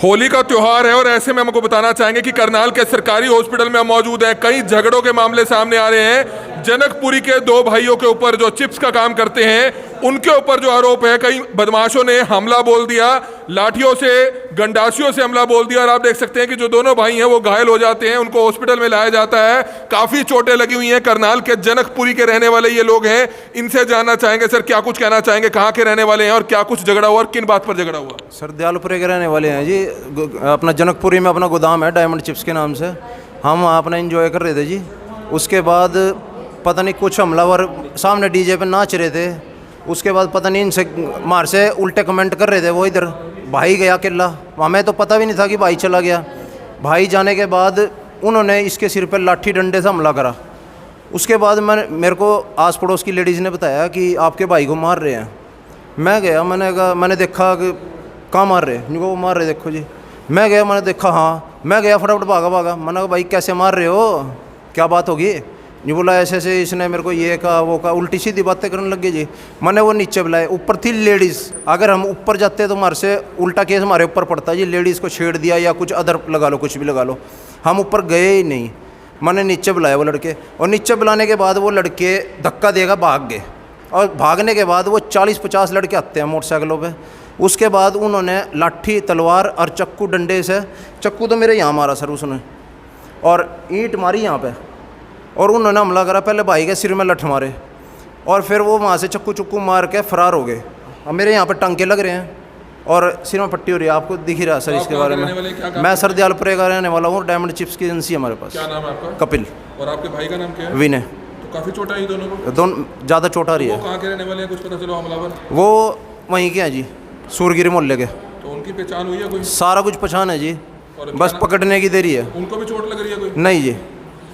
होली का त्योहार है और ऐसे में हमको बताना चाहेंगे कि करनाल के सरकारी हॉस्पिटल में हम मौजूद हैं। कई झगड़ों के मामले सामने आ रहे हैं। जनकपुरी के दो भाइयों के ऊपर जो चिप्स का काम करते हैं उनके ऊपर जो आरोप है, कई बदमाशों ने हमला बोल दिया, लाठियों से, गंडासियों से हमला बोल दिया और आप देख सकते हैं कि जो दोनों भाई हैं वो घायल हो जाते हैं, उनको हॉस्पिटल में लाया जाता है। काफी चोटें लगी हुई हैं। करनाल के जनकपुरी के रहने वाले ये लोग हैं। इनसे जानना चाहेंगे सर क्या कुछ कहना चाहेंगे, कहाँ के रहने वाले हैं और क्या कुछ झगड़ा हुआ और किन बात पर झगड़ा हुआ। सर दयालपुरे के रहने वाले हैं जी। अपना जनकपुरी में अपना गोदाम है डायमंड चिप्स के नाम से। हम अपना एंजॉय कर रहे थे जी। उसके बाद पता नहीं कुछ हमलावर सामने डीजे पे नाच रहे थे। उसके बाद पता नहीं इनसे मार से उल्टे कमेंट कर रहे थे। वो इधर भाई गया अकेला, हमें तो पता भी नहीं था कि भाई चला गया। भाई जाने के बाद उन्होंने इसके सिर पर लाठी डंडे से हमला करा। उसके बाद मेरे को आस पड़ोस की लेडीज़ ने बताया कि आपके भाई को मार रहे हैं। मैं गया, मैंने देखा कि कहाँ मार रहे हैं, वो मार रहे देखो जी। मैं गया, मैंने देखा, हाँ मैं गया फटाफट भागा। मैंने कहा भाई कैसे मार रहे हो, क्या बात होगी। नहीं बोला ऐसे ऐसे इसने मेरे को ये कहा वो कहा, उल्टी सीधी बातें करने लग गई जी। मैंने वो नीचे बुलाए, ऊपर थी लेडीज़। अगर हम ऊपर जाते तो हमारे से उल्टा केस हमारे ऊपर पड़ता जी। लेडीज़ को छेड़ दिया या कुछ अदर लगा लो, कुछ भी लगा लो। हम ऊपर गए ही नहीं। मैंने नीचे बुलाया वो लड़के, और नीचे बुलाने के बाद वो लड़के धक्का देगा भाग गए। और भागने के बाद वो 40-50 लड़के आते हैं मोटरसाइकिलों पे। उसके बाद उन्होंने लाठी, तलवार और चक्कू डंडे से, चक्कू तो मेरे यहाँ मारा सर उसने, और ईंट मारी यहाँ पे, और उन्होंने हमला करा। पहले भाई के सिर में लठ मारे और फिर वो वहाँ से चक्कू मार के फरार हो गए। अब मेरे यहाँ पे टांके लग रहे हैं और सिर में पट्टी हो रही है, आपको दिख ही रहा है सर। इसके बारे में मैं सर दयालपुरे का रहने वाला हूँ। डायमंड चिप्स की एजेंसी है हमारे पास। क्या नाम है आपका? कपिल। और आपके भाई का नाम क्या है? विनय। तो काफ़ी चोट आई दोनों को? दोनों ज़्यादा चोट आ रही है। वो कहाँ के रहने वाले हैं, कुछ पता चलो हमलावर? वो वहीं के हैं जी, सूरगिरी मोहल्ले के। तो उनकी पहचान हुई है कोई? सारा कुछ पहचान है जी, बस पकड़ने की देरी है। उनको भी चोट लग रही है कोई? नहीं जी,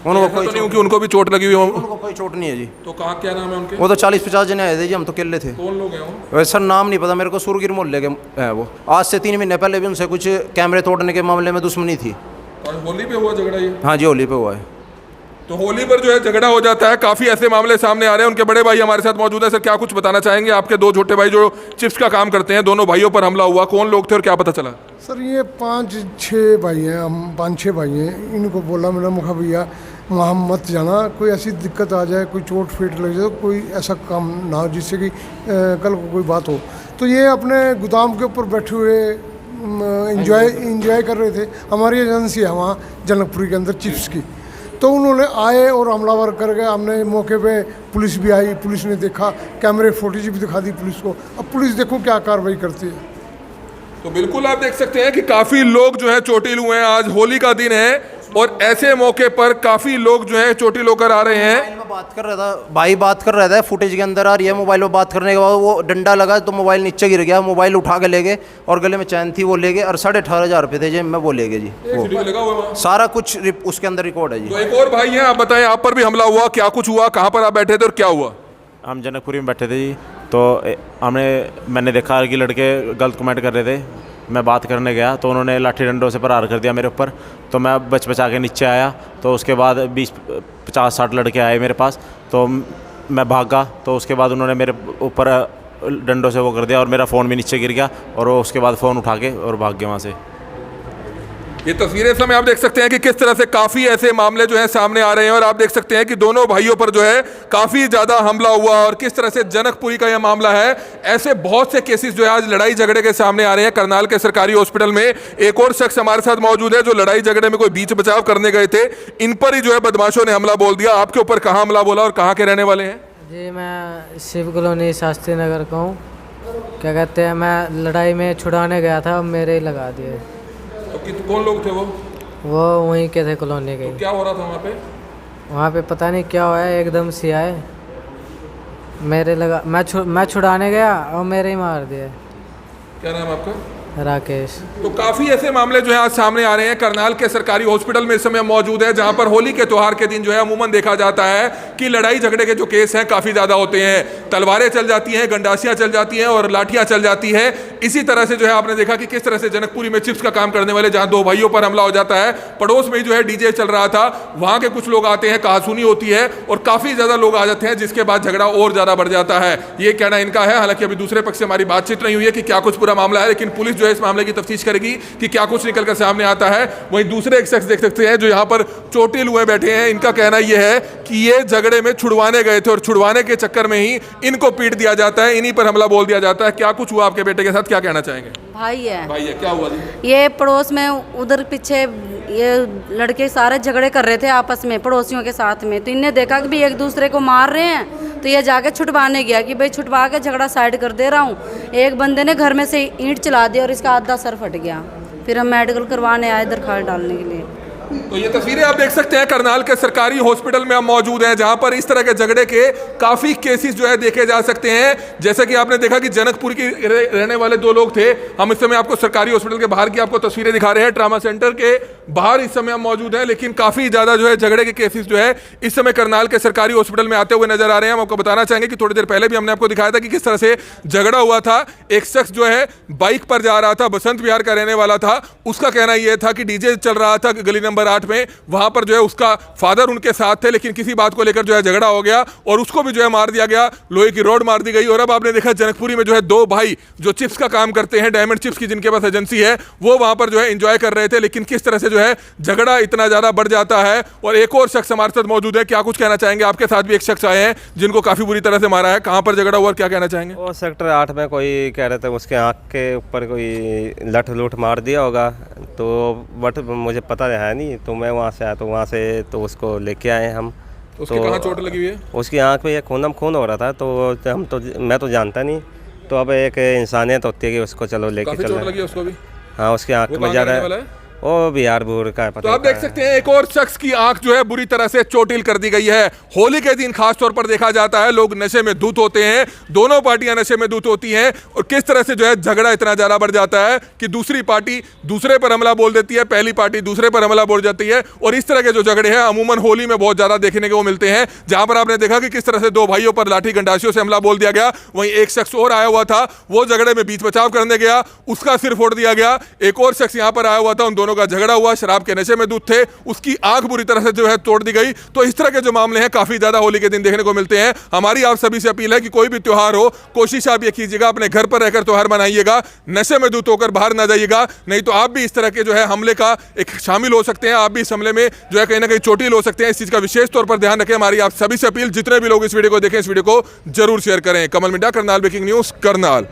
उनको कोई नहीं, क्योंकि उनको भी चोट लगी हुई है। उनको कोई चोट नहीं है जी। तो कहाँ, क्या नाम है उनके? वो तो 40-50 जने आए थे जी, हम तो अकेले थे। कौन लोग हैं वो? वैसे सर नाम नहीं पता मेरे को, सूरगिर मोहल्ले के हैं वो। आज से 3 महीने पहले भी उनसे कुछ कैमरे तोड़ने के मामले में दुश्मनी थी। और होली पे हुआ झगड़ा ये? हाँ जी, होली पे हुआ है। तो होली पर जो है झगड़ा हो जाता है। काफ़ी ऐसे मामले सामने आ रहे हैं। उनके बड़े भाई हमारे साथ मौजूद है। सर क्या कुछ बताना चाहेंगे, आपके दो छोटे भाई जो चिप्स का काम करते हैं, दोनों भाइयों पर हमला हुआ, कौन लोग थे और क्या पता चला? सर ये 5-6 भाई हैं, हम 5-6 भाई हैं। इनको बोला मेरा मुखा भैया वहाँ मत जाना, कोई ऐसी दिक्कत आ जाए, कोई चोट फेट लग जाए, कोई ऐसा काम ना हो जिससे कि कल को कोई बात हो। तो ये अपने गोदाम के ऊपर बैठे हुए इंजॉय कर रहे थे। हमारी एजेंसी है वहाँ जनकपुरी के अंदर चिप्स की। तो उन्होंने आए और हमलावर कर गए। हमने मौके पे, पुलिस भी आई, पुलिस ने देखा, कैमरे फुटेज भी दिखा दी पुलिस को। अब पुलिस देखो क्या कार्रवाई करती है। तो बिल्कुल आप देख सकते हैं कि काफ़ी लोग जो है चोटिल हुए हैं। आज होली का दिन है और ऐसे मौके पर काफ़ी लोग जो है चोटिल होकर आ रहे हैं। मोबाइल में बात कर रहा था भाई, बात कर रहा था, फुटेज के अंदर आ रही है। मोबाइल में बात करने के बाद वो डंडा लगा तो मोबाइल नीचे गिर गया। मोबाइल उठा के ले गए और गले में चैन थी वो ले गए, और 18,500 रुपये थे जेब में, वो ले गए जी। वो लगा हुआ सारा कुछ उसके अंदर रिकॉर्ड है जी। तो एक और भाई हैं, आप बताएं, आप पर भी हमला हुआ, क्या कुछ हुआ, कहाँ पर आप बैठे थे और क्या हुआ? हम जनकपुरी में बैठे थे जी। तो मैंने देखा कि लड़के गलत कमेंट कर रहे थे। मैं बात करने गया तो उन्होंने लाठी डंडों से प्रहार कर दिया मेरे ऊपर। तो मैं बचा के नीचे आया। तो उसके बाद 20-50-60 लड़के आए मेरे पास। तो मैं भागा। तो उसके बाद उन्होंने मेरे ऊपर डंडों से वो कर दिया और मेरा फ़ोन भी नीचे गिर गया, और वो उसके बाद फ़ोन उठा के और भाग गए वहाँ से। ये तस्वीरें समय आप देख सकते हैं कि किस तरह से काफ़ी ऐसे मामले जो है सामने आ रहे हैं। और आप देख सकते हैं कि दोनों भाइयों पर जो है काफ़ी ज़्यादा हमला हुआ और किस तरह से जनकपुरी का यह मामला है। ऐसे बहुत से केसेस जो है आज लड़ाई झगड़े के सामने आ रहे हैं। करनाल के सरकारी हॉस्पिटल में एक और शख्स हमारे साथ मौजूद है जो लड़ाई झगड़े में कोई बीच बचाव करने गए थे। इन पर ही जो है बदमाशों ने हमला बोल दिया। आपके ऊपर कहाँ हमला बोला और कहाँ के रहने वाले हैं? जी मैं शिव कॉलोनी शास्त्री नगर का हूँ। क्या कहते हैं, मैं लड़ाई में छुड़ाने गया था, मेरे ही लगा दिए। तो कौन लोग थे वो? वहीं के थे, कॉलोनी के। तो क्या हो रहा था वहाँ पे? वहाँ पे पता नहीं क्या हुआ है, एकदम से आए, मेरे लगा। मैं छुड़ाने गया और मेरे ही मार दिए। क्या नाम आपका? राकेश। तो काफ़ी ऐसे मामले जो है आज सामने आ रहे हैं। करनाल के सरकारी हॉस्पिटल में इस समय मौजूद है, जहां पर होली के त्यौहार के दिन जो है अमूमन देखा जाता है कि लड़ाई झगड़े के जो केस हैं काफ़ी ज़्यादा होते हैं। तलवारें चल जाती हैं, गंडासियां चल जाती हैं और लाठियां चल जाती हैं। इसी तरह से जो है आपने देखा कि किस तरह से जनकपुरी में चिप्स का काम करने वाले जहां दो भाइयों पर हमला हो जाता है, पड़ोस में ही जो है डीजे चल रहा था, वहां के कुछ लोग आते हैं, कहासुनी होती है और काफ़ी ज़्यादा लोग आ जाते हैं, जिसके बाद झगड़ा और ज़्यादा बढ़ जाता है। ये कहना इनका है। हालांकि अभी दूसरे पक्ष से हमारी बातचीत नहीं हुई है कि क्या कुछ पूरा मामला है, लेकिन पुलिस जो है इस मामले की तफ्तीश करेगी कि क्या कुछ निकल कर सामने आता है। वहीं दूसरे एक शख्स देख सकते हैं जो यहाँ पर चोटिल हुए बैठे हैं। इनका कहना यह है कि ये झगड़े में छुड़वाने गए थे और छुड़वाने के चक्कर में ही इनको पीट दिया जाता है, इन्हीं पर हमला बोल दिया जाता है। क्या कुछ हुआ आपके बेटे के साथ, क्या कहना चाहेंगे? भाई है। भाई है, क्या हुआ जी? ये पड़ोस में उधर पीछे ये लड़के सारे झगड़े कर रहे थे आपस में पड़ोसियों के साथ में, तो इनने देखा कि भी एक दूसरे को मार रहे हैं, तो ये जाके छुटवाने गया कि भाई छुटवा के झगड़ा साइड कर दे रहा हूँ। एक बंदे ने घर में से ईंट चला दी और इसका आधा सर फट गया। फिर हम मेडिकल करवाने आए दरखास्त डालने के लिए। तो ये तस्वीरें आप देख सकते हैं करनाल के सरकारी हॉस्पिटल में हम मौजूद हैं, जहां पर इस तरह के झगड़े के काफी केसेस जो है देखे जा सकते हैं। जैसे कि आपने देखा कि जनकपुर की रहने वाले दो लोग थे। हम इस समय आपको सरकारी हॉस्पिटल के बाहर की आपको तस्वीरें दिखा रहे हैं। ट्रामा सेंटर के बाहर इस समय हम मौजूद हैं, लेकिन काफी ज्यादा जो है झगड़े के केसेस जो है इस समय करनाल के सरकारी हॉस्पिटल में आते हुए नजर आ रहे हैं। हम आपको बताना चाहेंगे कि थोड़ी देर पहले भी हमने आपको दिखाया था कि किस तरह से झगड़ा हुआ था। एक शख्स जो है बाइक पर जा रहा था, बसंत विहार का रहने वाला था। उसका कहना यह था कि डीजे चल रहा था गली नंबर 8 में, वहां पर जो है उसका फादर उनके साथ थे, लेकिन किसी बात को लेकर जो है झगड़ा हो गया और उसको भी जो है मार दिया गया, लोहे की रॉड मार दी गई। और अब आपने देखा जनकपुरी में जो है दो भाई जो चिप्स का काम करते हैं, डायमंड चिप्स की जिनके पास एजेंसी है, वो वहां पर जो है एंजॉय कर रहे थे, लेकिन किस तरह से जो है झगड़ा इतना ज्यादा बढ़ जाता है। और एक और शख्स हमारे साथ मौजूद है, क्या कुछ कहना चाहेंगे? आपके साथ भी एक शख्स आए हैं जिनको काफी बुरी तरह से मारा है, कहां पर झगड़ा हुआ और क्या कहना चाहेंगे? वो सेक्टर 8 में कोई कह रहे थे उसके आँख के ऊपर कोई लठ लूट मार दिया होगा, तो बट मुझे पता है नहीं। तो मैं वहाँ से आया, तो वहाँ से तो उसको लेके आए हम। उसके कहाँ चोट लगी हुई है? उसकी आँख में ये खूनम खून हो रहा था, तो मैं तो जानता नहीं। तो अब एक इंसानियत होती है कि उसको चलो लेके चलो। चोट लगी है उसको भी? हाँ, उसकी आँख में ज़्यादा वो बिहार भूर का है, पता। तो आप देख सकते हैं एक और शख्स की आंख जो है बुरी तरह से चोटिल कर दी गई है। होली के दिन खास तौर पर देखा जाता है लोग नशे में धुत होते हैं, दोनों पार्टियां नशे में धुत होती हैं और किस तरह से जो है झगड़ा इतना ज्यादा बढ़ जाता है कि दूसरी पार्टी दूसरे पर हमला बोल देती है, पहली पार्टी दूसरे पर हमला बोल जाती है। और इस तरह के जो झगड़े हैं अमूमन होली में बहुत ज्यादा देखने को मिलते हैं, जहां पर आपने देखा कि किस तरह से दो भाइयों पर लाठी गंडासियों से हमला बोल दिया गया। वहीं एक शख्स और आया हुआ था, वो झगड़े में बीच बचाव करने गया, उसका सिर फोड़ दिया गया। एक और शख्स यहां पर आया हुआ था, उन दोनों का झगड़ा हुआ, शराब के नशे में धुत थे, उसकी आंख बुरी तरह से जो है तोड़ दी गई। तो इस तरह के जो मामले हैं काफी ज्यादा होली के दिन देखने को मिलते हैं। हमारी आप सभी से अपील है कि कोई भी त्योहार हो, कोशिश आप ये कीजिएगा अपने घर पर रहकर त्योहार मनाइएगा, नशे में धुत होकर बाहर ना जाइएगा, नहीं तो आप भी इस तरह के जो है हमले का एक शामिल हो सकते हैं। आप भी इस हमले में जो है कहीं ना कहीं चोटिल हो सकते हैं। इस चीज का विशेष तौर पर ध्यान रखें। हमारी आप सभी से अपील, जितने भी लोग इस वीडियो को देखें इस वीडियो को जरूर शेयर करें। कमल मिड्डा, करनाल ब्रेकिंग न्यूज, करनाल।